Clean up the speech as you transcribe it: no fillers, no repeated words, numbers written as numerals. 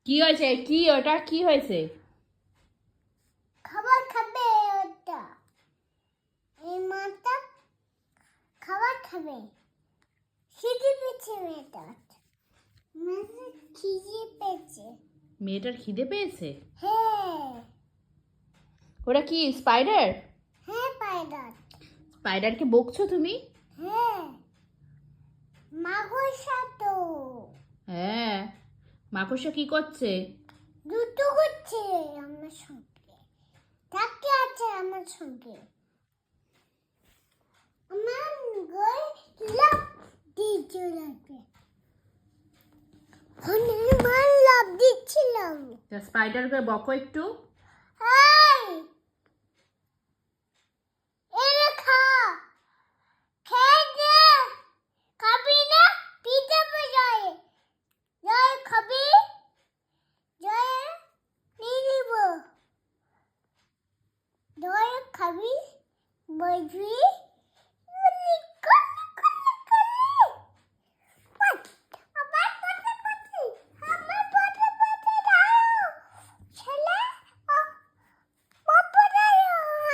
কি হয়েছে? কি ওটা কি হয়েছে? খাবার খাবে ওটা। এই মাটা খাবার খাবে। খিদে পেয়েছে মেয়েটার। মেয়েটার খিদে পেয়েছে। মেয়েটার খিদে পেয়েছে? হ্যাঁ। ওটা কি স্পাইডার? হ্যাঁ পায়রা। স্পাইডারকে বকছো তুমি? হ্যাঁ। মাকড়সা তো। হ্যাঁ, মাকড়সা কি করছে? দুটো করছে আমার সঙ্গে। থাকে আছে আমার সঙ্গে। আমার গায়ে লাফ দিয়ে চলে আসবে। অনেকবার লাফ দিচ্ছিলাম। স্পাইডারকে বকো একটু। এই! এরে খা। খেয়ে দে। খাবি না? পিঠে বাজায়। জয় খাবি? জয় নিয়ে নিব। জয় খাবি? বলবি?